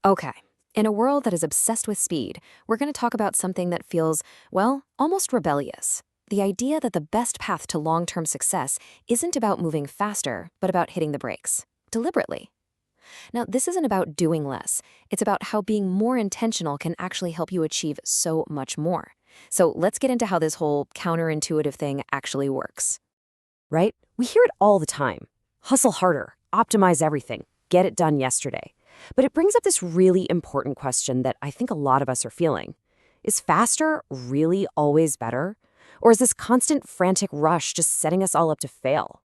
Okay. In a world that is obsessed with speed, we're going to talk about something that feels, well, almost rebellious. The idea that the best path to long-term success isn't about moving faster, but about hitting the brakes, deliberately. Now, this isn't about doing less. It's about how being more intentional can actually help you achieve so much more. So let's get into how this whole counterintuitive thing actually works. Right? We hear it all the time. Hustle harder, optimize everything, get it done yesterday. But it brings up this really important question that I think a lot of us are feeling. Is faster really always better? Or is this constant frantic rush just setting us all up to fail?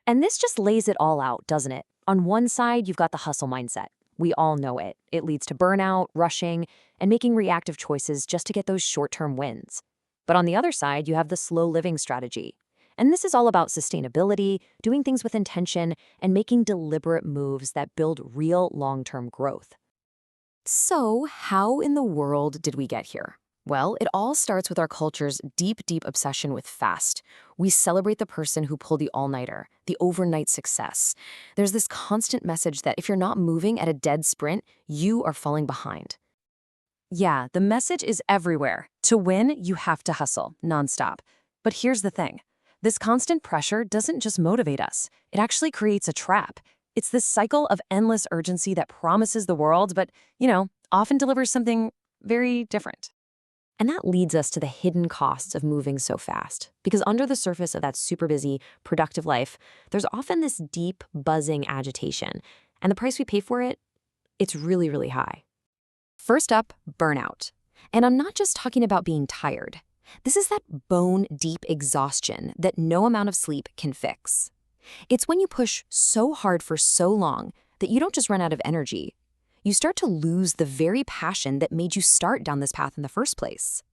And this just lays it all out, doesn't it? On one side, you've got the hustle mindset. We all know it. It leads to burnout, rushing, and making reactive choices just to get those short-term wins. But on the other side, you have the slow living strategy. And this is all about sustainability, doing things with intention, and making deliberate moves that build real long-term growth. So, how in the world did we get here? Well, it all starts with our culture's deep obsession with fast. We celebrate the person who pulled the all-nighter, the overnight success. There's this constant message that if you're not moving at a dead sprint, you are falling behind. Yeah, the message is everywhere. To win, you have to hustle, nonstop. But here's the thing. This constant pressure doesn't just motivate us. It actually creates a trap. It's this cycle of endless urgency that promises the world, but, often delivers something very different. And that leads us to the hidden costs of moving so fast. Because under the surface of that super busy, productive life, there's often this deep, buzzing agitation. And the price we pay for it, it's really high. First up, burnout. And I'm not just talking about being tired. This is that bone-deep exhaustion that no amount of sleep can fix. It's when you push so hard for so long that you don't just run out of energy. You start to lose the very passion that made you start down this path in the first place.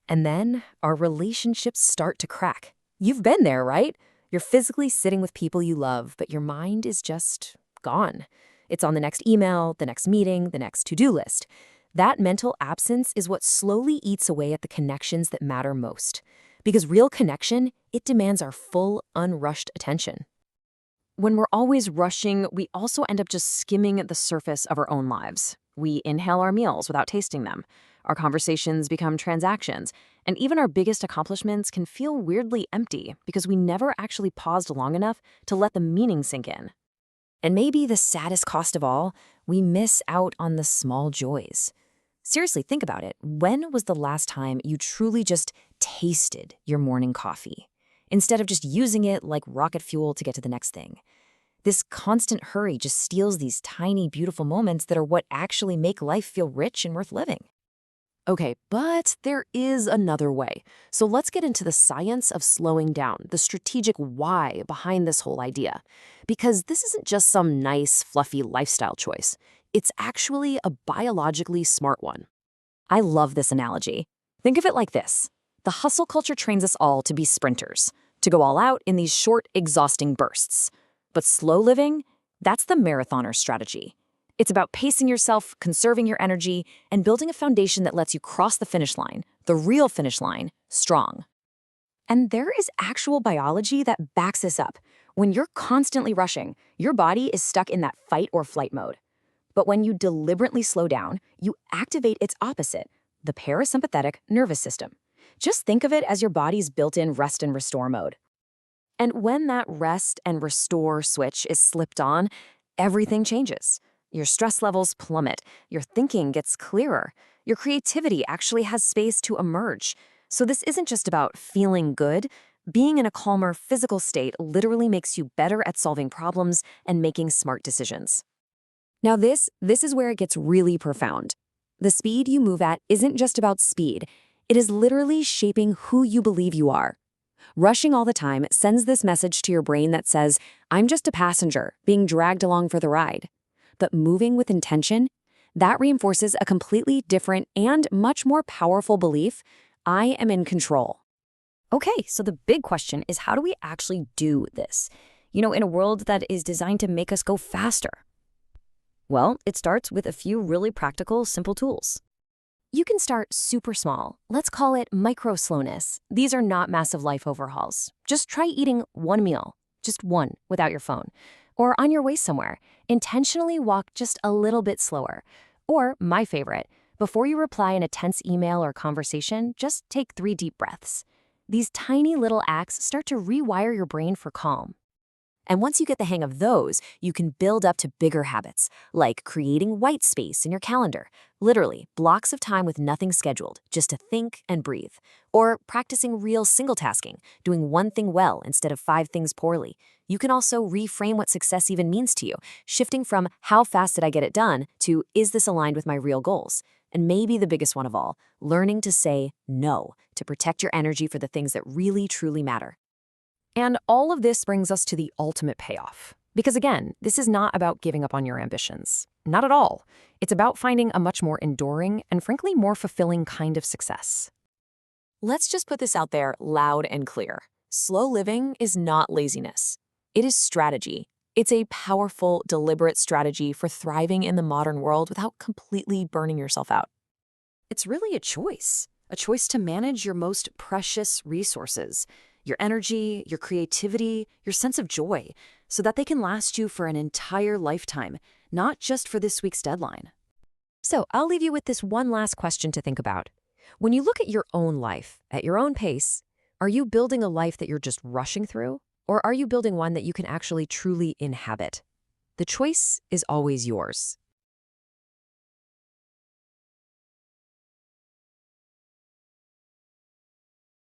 And then our relationships start to crack. You've been there, right? You're physically sitting with people you love, but your mind is just gone. It's on the next email, the next meeting, the next to-do list. That mental absence is what slowly eats away at the connections that matter most. Because real connection, it demands our full, unrushed attention. When we're always rushing, we also end up just skimming the surface of our own lives. We inhale our meals without tasting them. Our conversations become transactions. And even our biggest accomplishments can feel weirdly empty because we never actually paused long enough to let the meaning sink in. And maybe the saddest cost of all, we miss out on the small joys. Seriously, think about it. When was the last time you truly just tasted your morning coffee, instead of just using it like rocket fuel to get to the next thing? This constant hurry just steals these tiny, beautiful moments that are what actually make life feel rich and worth living. Okay, but there is another way. So let's get into the science of slowing down, the strategic why behind this whole idea. Because this isn't just some nice, fluffy lifestyle choice. It's actually a biologically smart one. I love this analogy. Think of it like this. The hustle culture trains us all to be sprinters, to go all out in these short, exhausting bursts. But slow living, that's the marathoner strategy. It's about pacing yourself, conserving your energy, and building a foundation that lets you cross the finish line, the real finish line, strong. And there is actual biology that backs this up. When you're constantly rushing, your body is stuck in that fight or flight mode. But when you deliberately slow down, you activate its opposite, the parasympathetic nervous system. Just think of it as your body's built-in rest and restore mode. And when that rest and restore switch is slipped on, everything changes. Your stress levels plummet, your thinking gets clearer, your creativity actually has space to emerge. So this isn't just about feeling good. Being in a calmer physical state literally makes you better at solving problems and making smart decisions. Now this is where it gets really profound. The speed you move at isn't just about speed. It is literally shaping who you believe you are. Rushing all the time sends this message to your brain that says, I'm just a passenger being dragged along for the ride. But moving with intention, that reinforces a completely different and much more powerful belief, I am in control. Okay, so the big question is, how do we actually do this? In a world that is designed to make us go faster. Well, it starts with a few really practical, simple tools. You can start super small. Let's call it micro-slowness. These are not massive life overhauls. Just try eating one meal, just one, without your phone. Or on your way somewhere, intentionally walk just a little bit slower. Or, my favorite, before you reply in a tense email or conversation, just take 3 deep breaths. These tiny little acts start to rewire your brain for calm. And once you get the hang of those, you can build up to bigger habits, like creating white space in your calendar, literally blocks of time with nothing scheduled, just to think and breathe. Or practicing real single tasking, doing one thing well instead of 5 things poorly. You can also reframe what success even means to you, shifting from how fast did I get it done to is this aligned with my real goals? And maybe the biggest one of all, learning to say no to protect your energy for the things that really, truly matter. And all of this brings us to the ultimate payoff. Because again, this is not about giving up on your ambitions. Not at all. It's about finding a much more enduring and frankly more fulfilling kind of success. Let's just put this out there loud and clear. Slow living is not laziness. It is strategy. It's a powerful, deliberate strategy for thriving in the modern world without completely burning yourself out. It's really a choice to manage your most precious resources, your energy, your creativity, your sense of joy, so that they can last you for an entire lifetime, not just for this week's deadline. So I'll leave you with this one last question to think about. When you look at your own life, at your own pace, are you building a life that you're just rushing through? Or are you building one that you can actually truly inhabit? The choice is always yours.